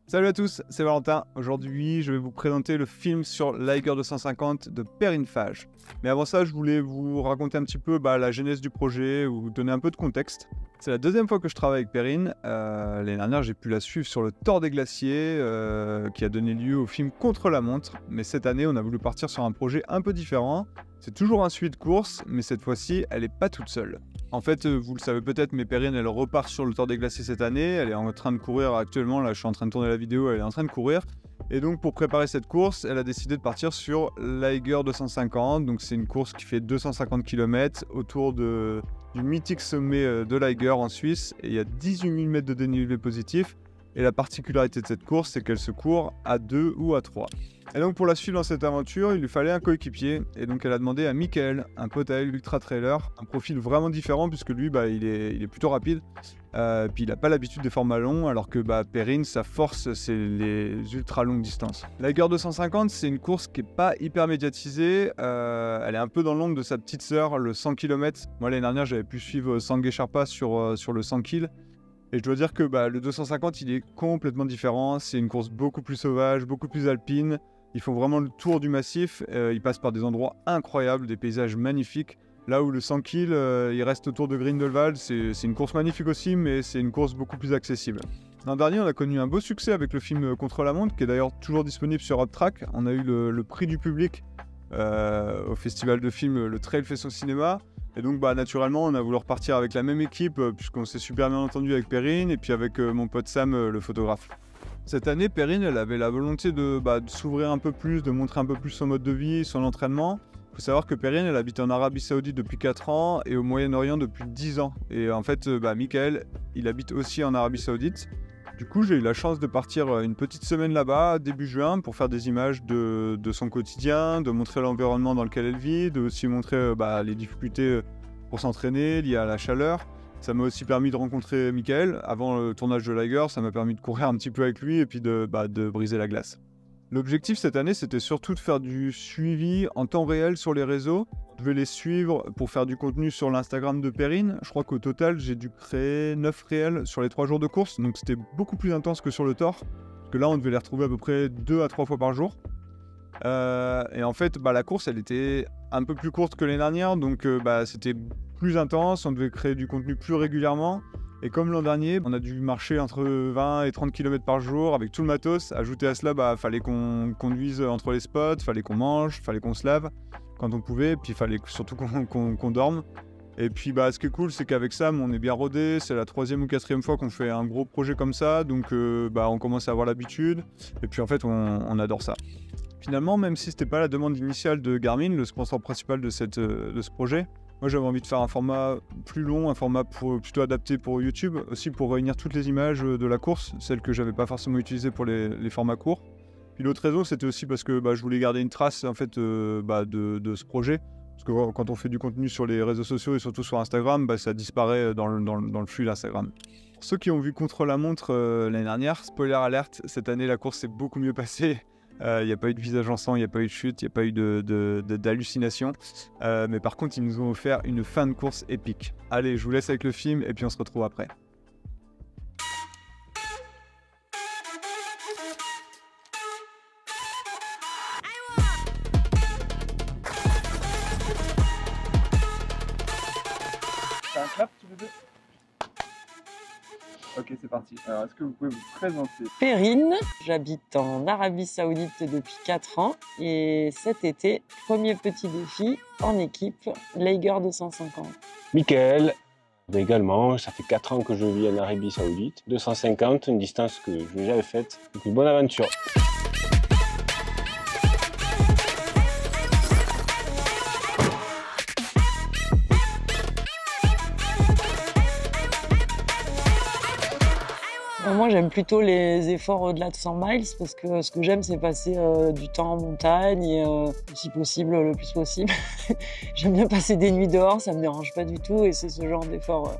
Salut à tous, c'est Valentin. Aujourd'hui, je vais vous présenter le film sur l'Aiger 250 de Perrine Fage. Mais avant ça, je voulais vous raconter un petit peu la genèse du projet, vous donner un peu de contexte. C'est la deuxième fois que je travaille avec Perrine. L'année dernière, j'ai pu la suivre sur le Thor des Glaciers, qui a donné lieu au film Contre-la-montre. Mais cette année, on a voulu partir sur un projet un peu différent. C'est toujours un suivi de course, mais cette fois-ci, elle n'est pas toute seule. En fait, vous le savez peut-être, mais Perrine, elle repart sur le Thor des Glaciers cette année. Elle est en train de courir actuellement. Là, je suis en train de tourner la vidéo. Elle est en train de courir. Et donc, pour préparer cette course, elle a décidé de partir sur l'Aiger 250. Donc, c'est une course qui fait 250 km autour du mythique sommet de l'Aiger en Suisse. Et il y a 18 000 mètres de dénivelé positif. Et la particularité de cette course, c'est qu'elle se court à 2 ou à 3. Et donc pour la suivre dans cette aventure, il lui fallait un coéquipier. Et donc elle a demandé à Mickaël, un pote à elle, ultra trailer, un profil vraiment différent puisque lui, il est plutôt rapide. Puis il n'a pas l'habitude des formats longs, alors que Perrine, sa force, c'est les ultra longues distances. L'Aiger 250, c'est une course qui n'est pas hyper médiatisée. Elle est un peu dans l'ombre de sa petite sœur, le 100 km. Moi l'année dernière, j'avais pu suivre Sangue Sherpa sur le 100 km. Et je dois dire que le 250, il est complètement différent. C'est une course beaucoup plus sauvage, beaucoup plus alpine. Ils font vraiment le tour du massif. Ils passent par des endroits incroyables, des paysages magnifiques. Là où le 100 km, il reste autour de Grindelwald. C'est une course magnifique aussi, mais c'est une course beaucoup plus accessible. L'an dernier, on a connu un beau succès avec le film Contre-la-montre, qui est d'ailleurs toujours disponible sur UpTrack. On a eu le prix du public au festival de films Le Trail fait son cinéma. Et donc naturellement on a voulu repartir avec la même équipe puisqu'on s'est super bien entendu avec Perrine et puis avec mon pote Sam, le photographe. Cette année, Perrine, elle avait la volonté de s'ouvrir un peu plus, de montrer un peu plus son mode de vie, son entraînement. Il faut savoir que Perrine, elle habite en Arabie Saoudite depuis 4 ans et au Moyen-Orient depuis 10 ans. Et en fait, Mickaël, il habite aussi en Arabie Saoudite. Du coup, j'ai eu la chance de partir une petite semaine là-bas, début juin, pour faire des images de son quotidien, de montrer l'environnement dans lequel elle vit, de aussi montrer les difficultés pour s'entraîner liées à la chaleur. Ça m'a aussi permis de rencontrer Mickaël. Avant le tournage de l'Aiger, ça m'a permis de courir un petit peu avec lui et puis de briser la glace. L'objectif cette année, c'était surtout de faire du suivi en temps réel sur les réseaux. Je devais les suivre pour faire du contenu sur l'Instagram de Perrine. Je crois qu'au total, j'ai dû créer 9 réels sur les 3 jours de course. Donc c'était beaucoup plus intense que sur le Thor. Parce que là, on devait les retrouver à peu près 2 à 3 fois par jour. Et en fait, la course, elle était un peu plus courte que l'année dernière. Donc c'était plus intense. On devait créer du contenu plus régulièrement. Et comme l'an dernier, on a dû marcher entre 20 et 30 km par jour avec tout le matos. Ajouté à cela, fallait qu'on conduise entre les spots, fallait qu'on mange, fallait qu'on se lave quand on pouvait, puis il fallait surtout qu'on dorme. Et puis ce qui est cool, c'est qu'avec Sam, on est bien rodé. C'est la 3e ou 4e fois qu'on fait un gros projet comme ça. Donc on commence à avoir l'habitude. Et puis en fait, on adore ça. Finalement, même si c'était pas la demande initiale de Garmin, le sponsor principal de ce projet, moi j'avais envie de faire un format plus long, un format plutôt adapté pour YouTube, aussi pour réunir toutes les images de la course, celles que j'avais pas forcément utilisées pour les formats courts. Puis l'autre raison, c'était aussi parce que je voulais garder une trace en fait de ce projet. Parce que quand on fait du contenu sur les réseaux sociaux et surtout sur Instagram, ça disparaît dans le flux d'Instagram. Pour ceux qui ont vu Contre-la-montre l'année dernière, spoiler alerte, cette année la course s'est beaucoup mieux passée. Il n'y a pas eu de visage en sang, il n'y a pas eu de chute, il n'y a pas eu d'hallucination. Mais par contre, ils nous ont offert une fin de course épique. Allez, je vous laisse avec le film et puis on se retrouve après. T'as un clap tous les deux ? Ok, c'est parti. Alors, est-ce que vous pouvez vous présenter ? Perrine, j'habite en Arabie Saoudite depuis 4 ans et cet été, premier petit défi en équipe, l'Aiger 250. Mickaël, également, ça fait 4 ans que je vis en Arabie Saoudite. 250, une distance que je n'ai jamais faite. Donc une bonne aventure. Moi, j'aime plutôt les efforts au-delà de 100 miles parce que ce que j'aime, c'est passer du temps en montagne et si possible, le plus possible. J'aime bien passer des nuits dehors, ça me dérange pas du tout et c'est ce genre d'effort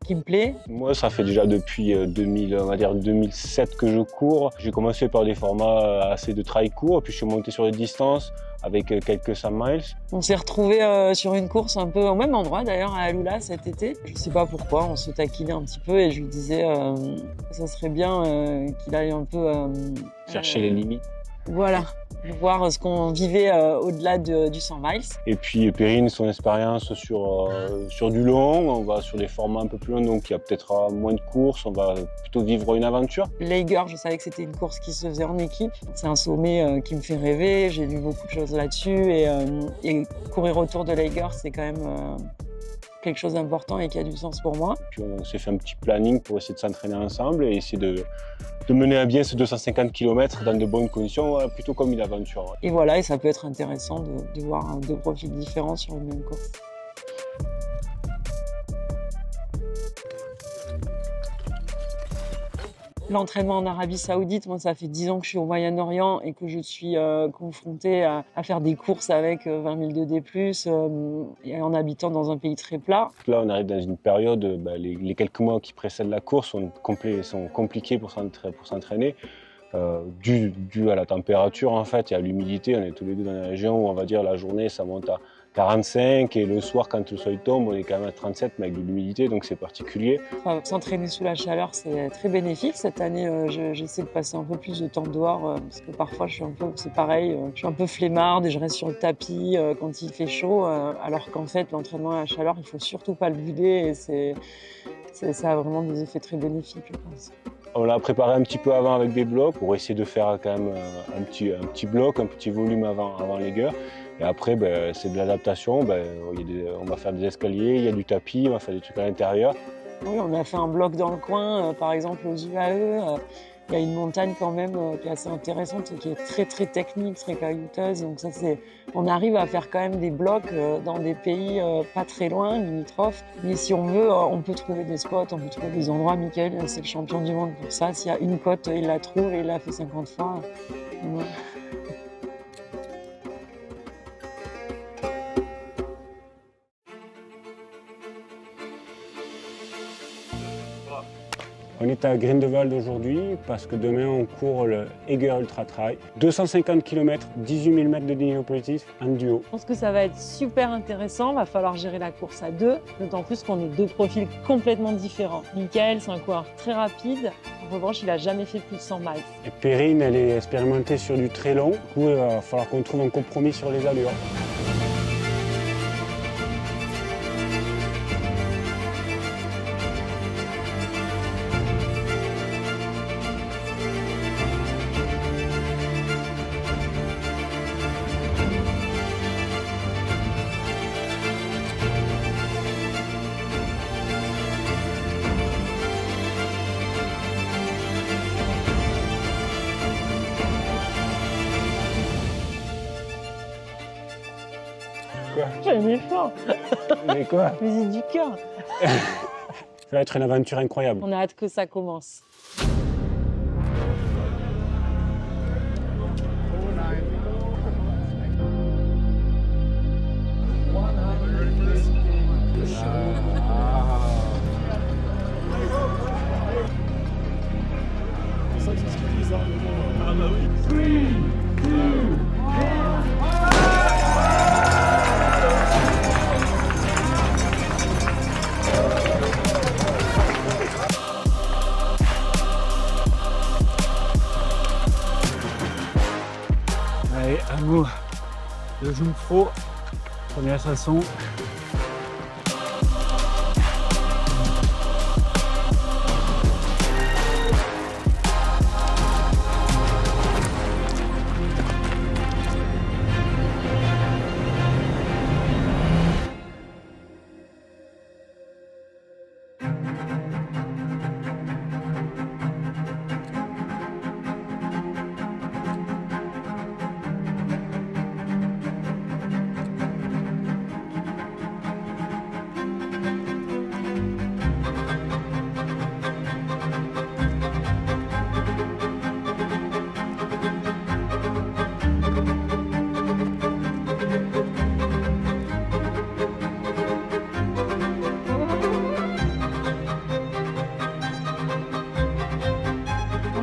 qui me plaît. Moi, ça fait déjà depuis 2007 que je cours. J'ai commencé par des formats assez de trail court, puis je suis monté sur les distances avec quelques 100 miles. On s'est retrouvés sur une course un peu au même endroit d'ailleurs à Alula cet été. Je sais pas pourquoi, on se taquinait un petit peu et je lui disais ça serait bien qu'il aille un peu Chercher les limites. Voilà, voir ce qu'on vivait au-delà du 100 miles. Et puis Perrine, son expérience sur du long, on va sur des formats un peu plus longs, donc il y a peut-être moins de courses, on va plutôt vivre une aventure. L'Eiger, je savais que c'était une course qui se faisait en équipe. C'est un sommet qui me fait rêver, j'ai lu beaucoup de choses là-dessus et courir autour de l'Eiger, c'est quand même quelque chose d'important et qui a du sens pour moi. Puis on s'est fait un petit planning pour essayer de s'entraîner ensemble et essayer de mener à bien ces 250 km dans de bonnes conditions, voilà, plutôt comme une aventure. Et voilà, et ça peut être intéressant de voir deux profils différents sur une même course. L'entraînement en Arabie Saoudite, moi ça fait 10 ans que je suis au Moyen-Orient et que je suis confrontée à faire des courses avec 20 000 de D+, et en habitant dans un pays très plat. Là on arrive dans une période, les quelques mois qui précèdent la course sont compliqués pour s'entraîner, dû à la température en fait et à l'humidité. On est tous les deux dans une région où on va dire la journée ça monte à 45 et le soir quand le soleil tombe on est quand même à 37 mais avec de l'humidité donc c'est particulier. S'entraîner sous la chaleur c'est très bénéfique. Cette année j'essaie de passer un peu plus de temps dehors parce que parfois c'est pareil, je suis un peu flemmarde et je reste sur le tapis quand il fait chaud alors qu'en fait l'entraînement à la chaleur il faut surtout pas le bouder et ça a vraiment des effets très bénéfiques je pense. On l'a préparé un petit peu avant avec des blocs pour essayer de faire quand même un petit bloc, un petit volume avant l'Eiger. Et après, c'est de l'adaptation. On va faire des escaliers, il y a du tapis, on va faire des trucs à l'intérieur. Oui, on a fait un bloc dans le coin, par exemple aux UAE. Il y a une montagne quand même qui est assez intéressante et qui est très très technique, très caillouteuse. Donc ça, on arrive à faire quand même des blocs dans des pays pas très loin, limitrophes. Mais si on veut, on peut trouver des spots, on peut trouver des endroits. Mickaël, c'est le champion du monde pour ça. S'il y a une côte, il la trouve et il l'a fait 50 fois. Ouais. On est à Grindelwald aujourd'hui parce que demain on court le Eiger Ultra Trail. 250 km, 18 000 mètres de dénivelé positif en duo. Je pense que ça va être super intéressant, va falloir gérer la course à deux, d'autant plus qu'on est deux profils complètement différents. Mickaël, c'est un coureur très rapide, en revanche il n'a jamais fait plus de 100 miles. Et Perrine, elle est expérimentée sur du très long, du coup il va falloir qu'on trouve un compromis sur les allures. J'ai un effort. Mais quoi? Musique du cœur. Ça va être une aventure incroyable. On a hâte que ça commence. Allez, à nous de Jungfrau, première façon.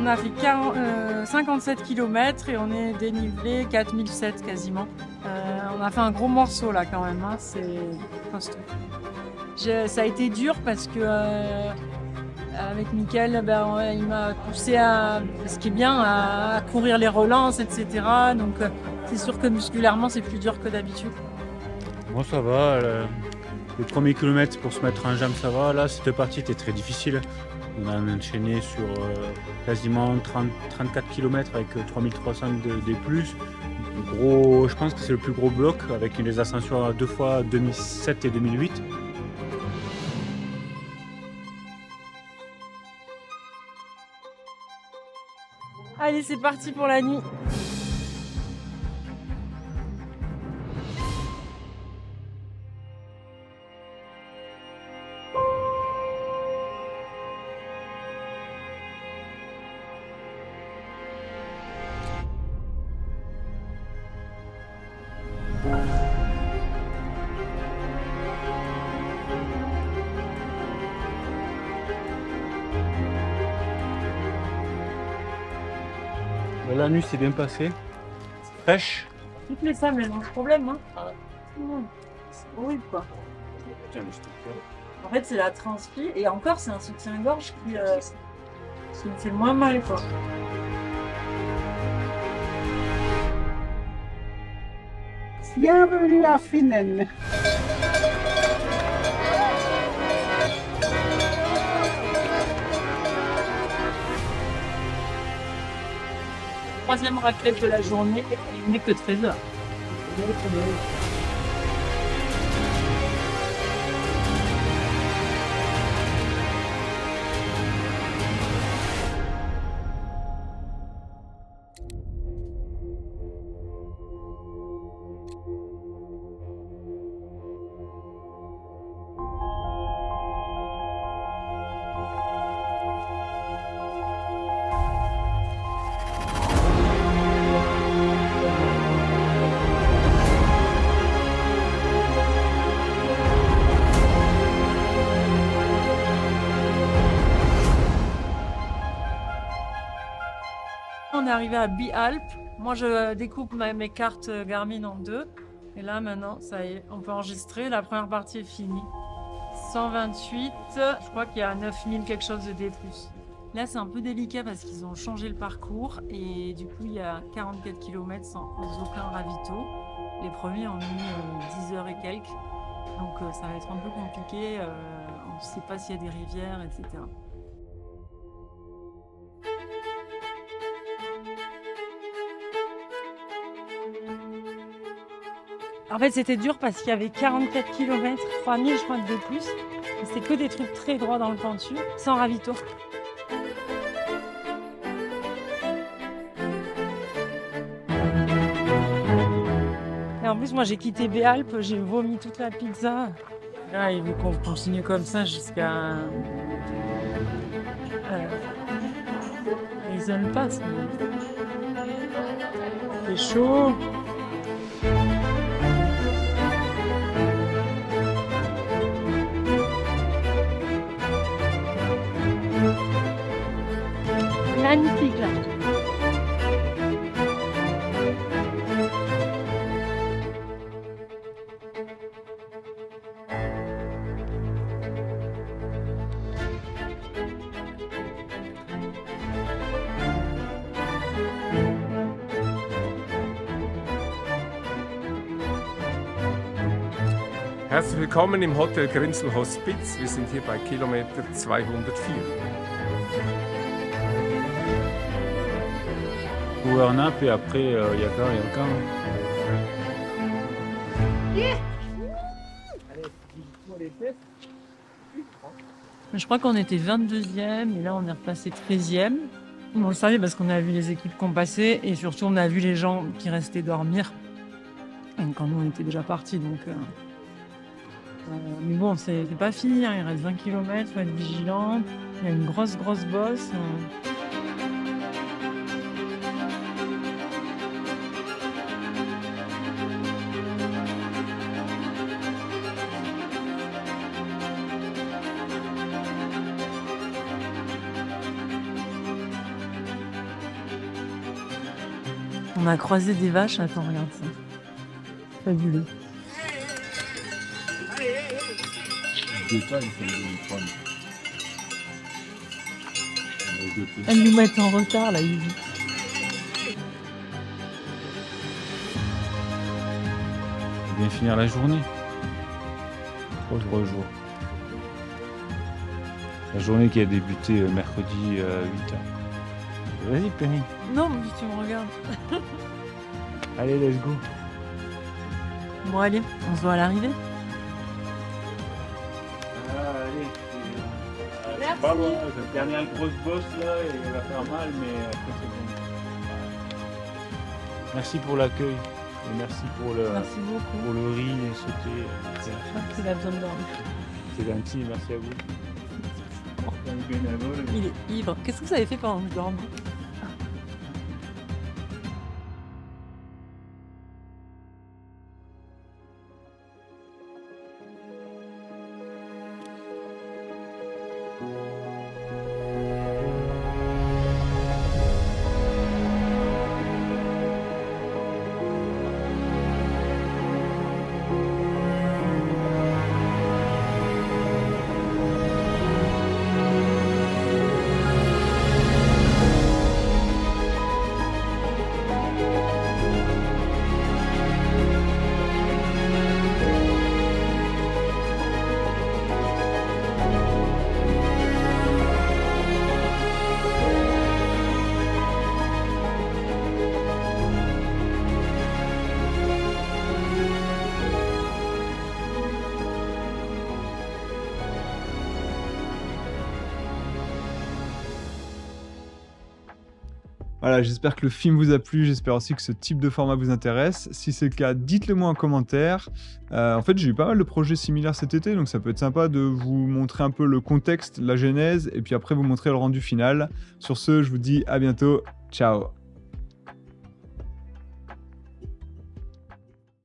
On a fait 57 km et on est dénivelé 4007 quasiment. On a fait un gros morceau là quand même, hein, c'est costaud. Ça a été dur parce que avec Mickaël, il m'a poussé à, ce qui est bien, à courir les relances, etc. Donc c'est sûr que musculairement c'est plus dur que d'habitude. Moi ça va, les premiers kilomètres pour se mettre en jambe ça va. Là cette partie était très difficile. On a enchaîné sur quasiment 34 km avec 3300 de plus. Gros, je pense que c'est le plus gros bloc avec les ascensions à 2 fois 2007 et 2008. Allez, c'est parti pour la nuit. La nuit s'est bien passée, c'est fraîche. Toutes les femmes, elles ont ce problème, hein. C'est horrible, quoi. En fait, c'est la transpi, et encore, c'est un soutien-gorge qui me fait le moins mal, quoi. Bienvenue à Finnen. Troisième raclette de la journée, il n'est que 13h. On est arrivé à Bialp. Moi, je découpe mes cartes Garmin en deux. Et là, maintenant, ça y est, on peut enregistrer. La première partie est finie. 128, je crois qu'il y a 9000 quelque chose de D+. Là, c'est un peu délicat parce qu'ils ont changé le parcours. Et du coup, il y a 44 km sans aucun ravito. Les premiers ont mis 10 heures et quelques. Donc, ça va être un peu compliqué. On ne sait pas s'il y a des rivières, etc. En fait, c'était dur parce qu'il y avait 44 km, 3000 je crois de plus. C'était que des trucs très droits dans le pentu, sans ravito. Et en plus, moi j'ai quitté Béalpes, j'ai vomi toute la pizza. Là, il veut qu'on continue comme ça jusqu'à... les zones passent. C'est chaud. Magnifique là. Herzlich willkommen im Hotel Grinzel Hospiz. Wir sind hier bei Kilometer 204. Power-nap et après Yaka. Je crois qu'on était 22e et là on est repassé 13e. On le savait parce qu'on a vu les équipes qu'on passait et surtout on a vu les gens qui restaient dormir quand nous on était déjà partis. Donc, mais bon, c'est pas fini, hein. Il reste 20 km, il faut être vigilant. Il y a une grosse bosse. On a croisé des vaches, attends, regarde ça. Fabuleux. Elles nous mettent en retard là, Yubi. On vient finir la journée. Trop heureux jour. La journée qui a débuté mercredi à 8h. Vas-y, Penny. Non, mais tu me regardes. Allez, let's go. Bon, allez, on se voit à l'arrivée. Allez. Merci. Pas bon, cette dernière grosse bosse là, et elle va faire mal, mais après c'est bon. Merci pour l'accueil. Et merci pour le riz sauté. Je crois qu'il a besoin de dormir. C'est gentil, merci à vous. Il est ivre. Qu'est-ce que vous avez fait pendant que je dormais? Voilà, j'espère que le film vous a plu, j'espère aussi que ce type de format vous intéresse. Si c'est le cas, dites-le moi en commentaire. En fait, j'ai eu pas mal de projets similaires cet été, donc ça peut être sympa de vous montrer un peu le contexte, la genèse, et puis après vous montrer le rendu final. Sur ce, je vous dis à bientôt, ciao.